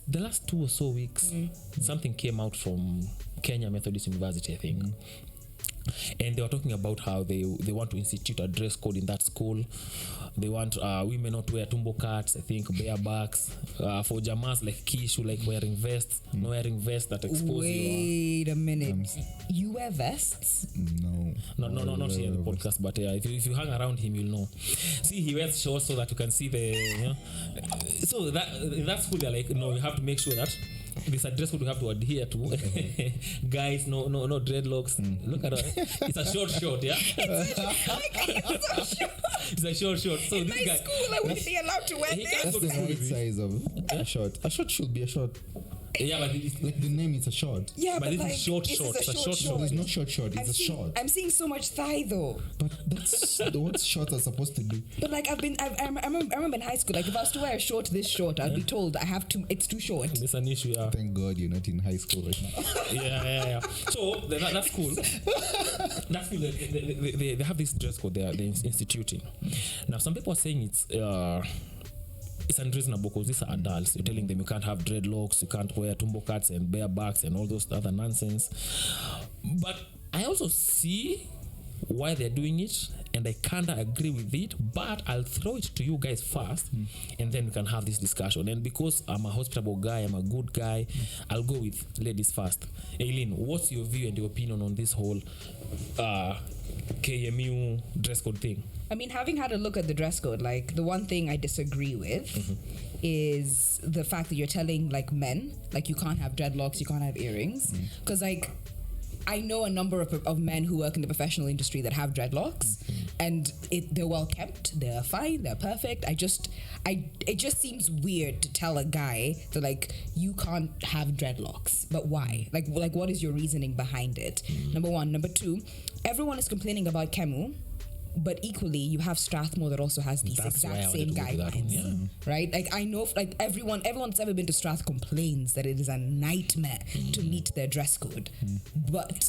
the last 2 or so weeks, something came out from Kenya Methodist University, I think. And they were talking about how they want to institute a dress code in that school. They want women not to wear tumbo cuts, I think, bare backs. For jamas like Kish, who like wearing vests, no wearing vests that expose Wait a minute. You wear vests? No, not here in the podcast, but if you hang around him, you'll know. See, he wears shorts so that you can see the, you know. So that's school, they're like, no, you have to make sure that this address code we have to adhere to. Guys, no dreadlocks. Look at it. It's a short, yeah. It's a short. So in this my guy, school, I wouldn't be allowed to wear this. That's the right size of a short. A short should be a short. Yeah, but it's like the name is a short. Yeah, but this like, is short. It's a short. There's no short. It's a short. I'm seeing so much thigh though. But that's what shorts are supposed to do. But like I remember in high school, like if I was to wear a short this short, I'd be told it's too short. It's an issue. Yeah. Thank God you're not in high school right now. Yeah. So that's cool. That's cool. They have this dress code they're instituting. Now some people are saying it's unreasonable because these are adults. You're telling them you can't have dreadlocks, you can't wear tumbo cuts and bare backs and all those other nonsense. But I also see why they're doing it, and I kind of agree with it, but I'll throw it to you guys first, and then we can have this discussion. And because I'm a hospitable guy, I'm a good guy, I'll go with ladies first. Aileen, what's your view and your opinion on this whole KMU dress code thing? I mean, having had a look at the dress code, like the one thing I disagree with is the fact that you're telling like men, like you can't have dreadlocks, you can't have earrings, because like I know a number of men who work in the professional industry that have dreadlocks, and they're well kept, they're fine, they're perfect. It just seems weird to tell a guy that like you can't have dreadlocks, but why? Like what is your reasoning behind it? Number one. Number two, everyone is complaining about Kemu, but equally you have Strathmore that also has these exact same guidelines, right? Like I know, like everyone that's ever been to Strath complains that it is a nightmare to meet their dress code, but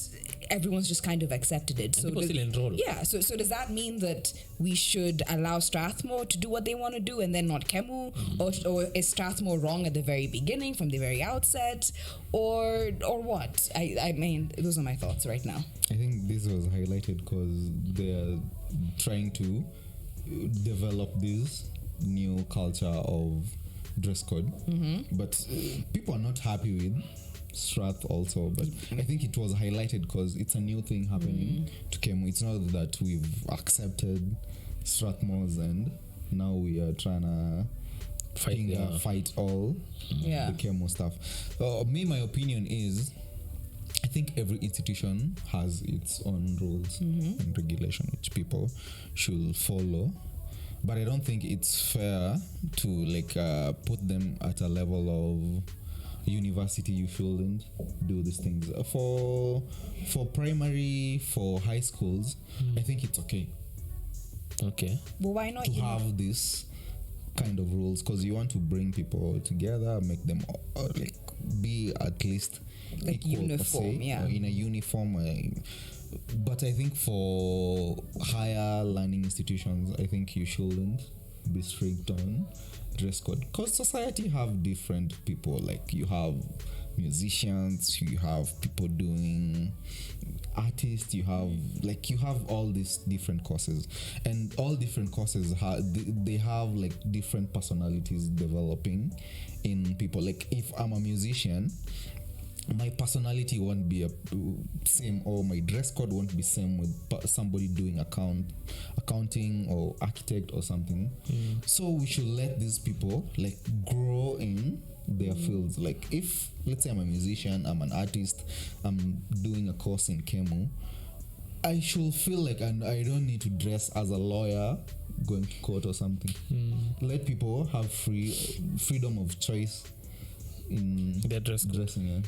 everyone's just kind of accepted it. And so people still enroll. Yeah. So does that mean that we should allow Strathmore to do what they want to do and then not Kemu, or is Strathmore wrong at the very beginning, from the very outset, or what? I mean, those are my thoughts right now. I think this was highlighted because they're trying to develop this new culture of dress code, but people are not happy with Strath also. But I think it was highlighted because it's a new thing happening to Kemu. It's not that we've accepted Strathmore's and now we are trying to fight all the Kemu stuff. My opinion is, I think every institution has its own rules and regulation which people should follow, but I don't think it's fair to like put them at a level of university. You shouldn't do these things for primary, for high schools. I think it's okay. Well, why not to have this kind of rules? Because you want to bring people together, make them like be at least like uniform, in a uniform way. But I think for higher learning institutions, I think you shouldn't be strict on dress code, because society have different people. Like you have musicians, you have people doing artists, you have all these different courses, and all different courses they have like different personalities developing in people. Like if I'm a musician, my personality won't be same, or my dress code won't be same with somebody doing accounting or architect or something. So we should let these people like grow in their fields. Like if, let's say I'm a musician, I'm an artist, I'm doing a course in Kemu, I should feel like I don't need to dress as a lawyer going to court or something. Let people have freedom of choice in their dressing.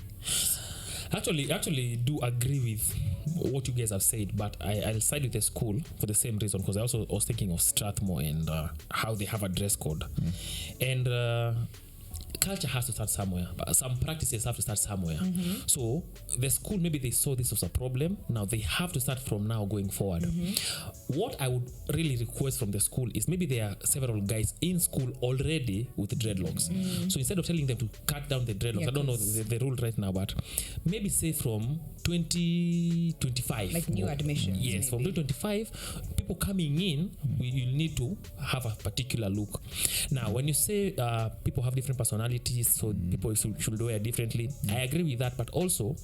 Actually do agree with what you guys have said, but I'll side with the school for the same reason, because I also was thinking of Strathmore and how they have a dress code. And culture has to start somewhere, but some practices have to start somewhere. So the school, maybe they saw this was a problem. Now they have to start from now going forward. What I would really request from the school is maybe there are several guys in school already with dreadlocks. So instead of telling them to cut down the dreadlocks, I don't know the rule right now, but maybe say from 2025, like new admissions. Yes, from 2025, people coming in, you need to have a particular look. Now, when you say people have different personalities, so people should wear differently, I agree with that. But also,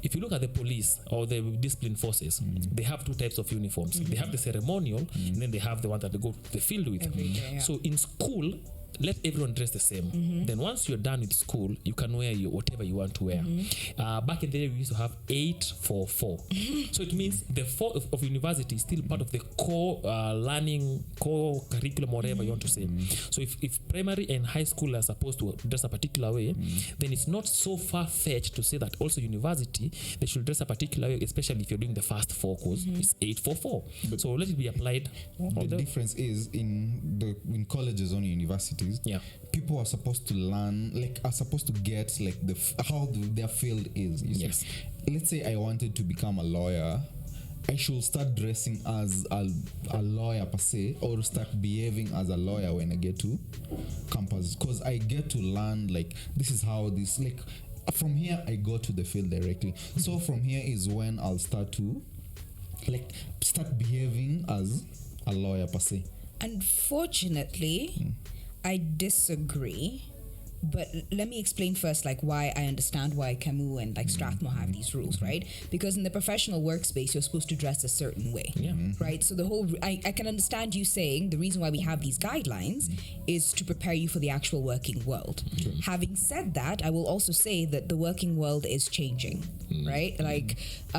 if you look at the police or the discipline forces, they have two types of uniforms. They have the ceremonial, and then they have the one that they go to the field with. So in school, let everyone dress the same. Then once you're done with school, you can wear whatever you want to wear. Back in the day, we used to have 8-4-4. So it means the 4 of university is still part of the core learning, core curriculum, whatever you want to say. So if primary and high school are supposed to dress a particular way, then it's not so far-fetched to say that also university, they should dress a particular way, especially if you're doing the first 4 course. It's 8-4-4. So let it be applied. The difference is in colleges or universities, people are supposed to learn, are supposed to get how their field is. You see? Let's say I wanted to become a lawyer, I should start dressing as a lawyer per se, or start behaving as a lawyer when I get to campus, because I get to learn this is how this from here I go to the field directly. So from here is when I'll start to start behaving as a lawyer per se. Unfortunately, I disagree, but let me explain first why I understand why Camus and Strathmore have these rules, right? Because in the professional workspace, you're supposed to dress a certain way, right? So the whole I can understand you saying the reason why we have these guidelines is to prepare you for the actual working world. Having said that, I will also say that the working world is changing, right?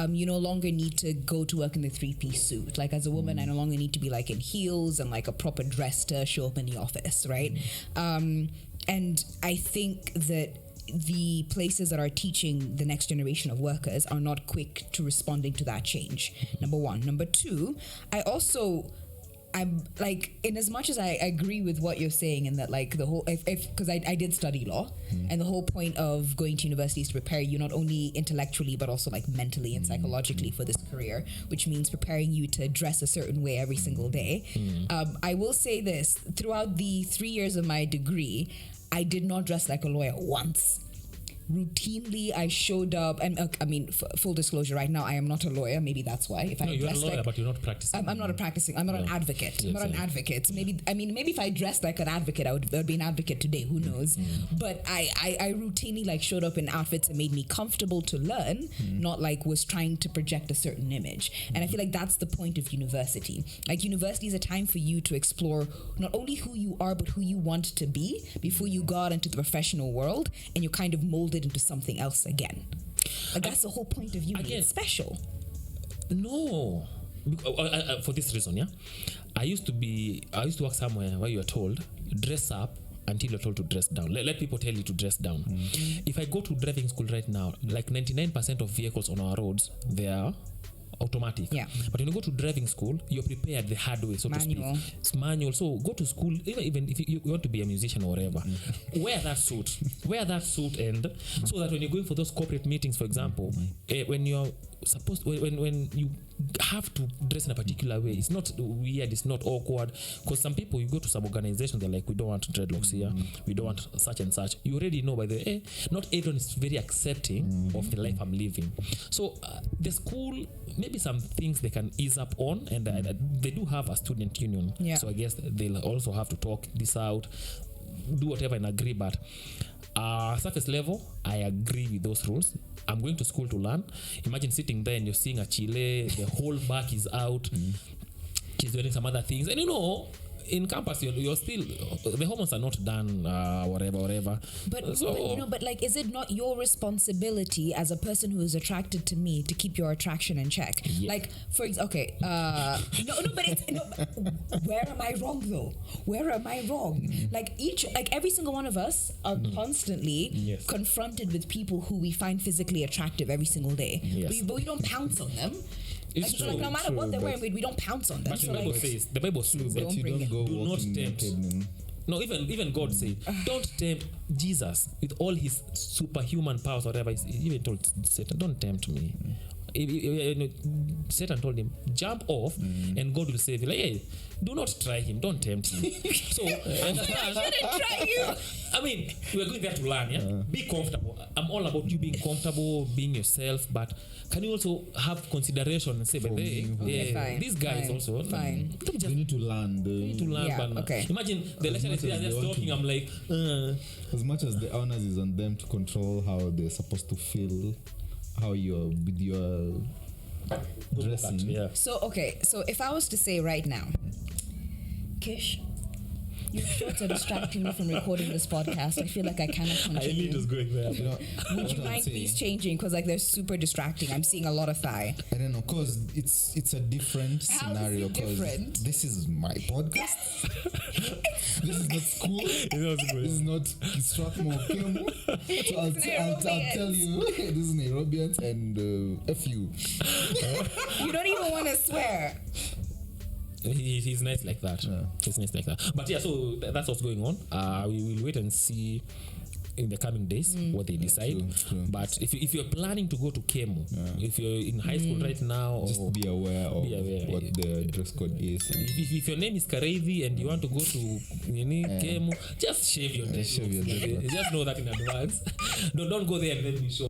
You no longer need to go to work in the 3-piece suit. As a woman, I no longer need to be in heels and a proper dress to show up in the office, right? And I think that the places that are teaching the next generation of workers are not quick to responding to that change. Number one. Number two, I'm in as much as I agree with what you're saying, and that the whole, because I did study law, and the whole point of going to university is to prepare you not only intellectually but also mentally and psychologically for this career, which means preparing you to dress a certain way every single day. I will say this: throughout the 3 years of my degree, I did not dress like a lawyer once. Routinely, I showed up, and full disclosure, right now I am not a lawyer. Maybe that's why. If you're a lawyer, but you're not practicing. I'm not an advocate. I'm not an advocate. Maybe if I dressed like an advocate, I would be an advocate today. Who knows? But I routinely showed up in outfits that made me comfortable to learn, not was trying to project a certain image. And I feel that's the point of university. University is a time for you to explore not only who you are but who you want to be before you go out into the professional world and you're kind of molded into something else again. That's the whole point of you being special. No, for this reason, I used to work somewhere where you are told dress up until you're told to dress down. Let people tell you to dress down. If I go to driving school right now, 99% of vehicles on our roads, they are automatic. But when you go to driving school, you're prepared the hard way, so manual. to speak. It's manual. So go to school, even if you want to be a musician or whatever, wear that suit, and so that when you're going for those corporate meetings, for example, when you're supposed, when you have to dress in a particular way, it's not weird, it's not awkward, because some people, you go to some organizations, they're we don't want dreadlocks here, we don't want such and such. You already know by the way, not everyone is very accepting of the life I'm living. So the school, maybe some things they can ease up on, and they do have a student union, so I guess they'll also have to talk this out, do whatever and agree. But surface level, I agree with those rules. I'm going to school to learn. Imagine sitting there and you're seeing a chile, the whole back is out, she's doing some other things, and in campus you're still, the hormones are not done, whatever. But is it not your responsibility as a person who is attracted to me to keep your attraction in check? For example, where am I wrong though? Where am I wrong? Every single one of us are constantly confronted with people who we find physically attractive every single day, but we don't pounce on them. No matter what they're wearing, we don't pounce on them. But the Bible says, the Bible says that you don't go do not tempt. No, even God said, don't tempt Jesus with all his superhuman powers, whatever. He even told Satan, don't tempt me. Satan told him, jump off and God will save you. Like, hey, do not try him, don't tempt him. So I shouldn't try you. I mean, we're going there to learn, yeah? Be comfortable. I'm all about you being comfortable, being yourself, but can you also have consideration and say, but these guys also fine. They need to learn. But okay. Imagine the lecturer is just talking, I'm like, as much as the onus is on them to control how they're supposed to feel, how you're with your dressing. Yeah. So if I was to say right now, Kish, your shorts are distracting me from recording this podcast. I feel like I cannot continue. I knew it was going there. Would you mind please changing? Because like they're super distracting. I'm seeing a lot of thigh. I don't know, cause it's a different scenario. Cause this is my podcast. This is not school. This is not Strathmore Kemu. So I'll tell you, this is NairoBEERns and F you. You don't even want to swear. He's nice like that. Yeah. He's nice like that. But yeah, so that's what's going on. We will wait and see in the coming days what they decide. True. But if you're planning to go to Kemu, if you're in high school right now, just be aware of what the dress code is. If your name is Karevi and you want to go to Kemu, just shave your dreadlocks. Just know that in advance. Don't go there and then be shocked.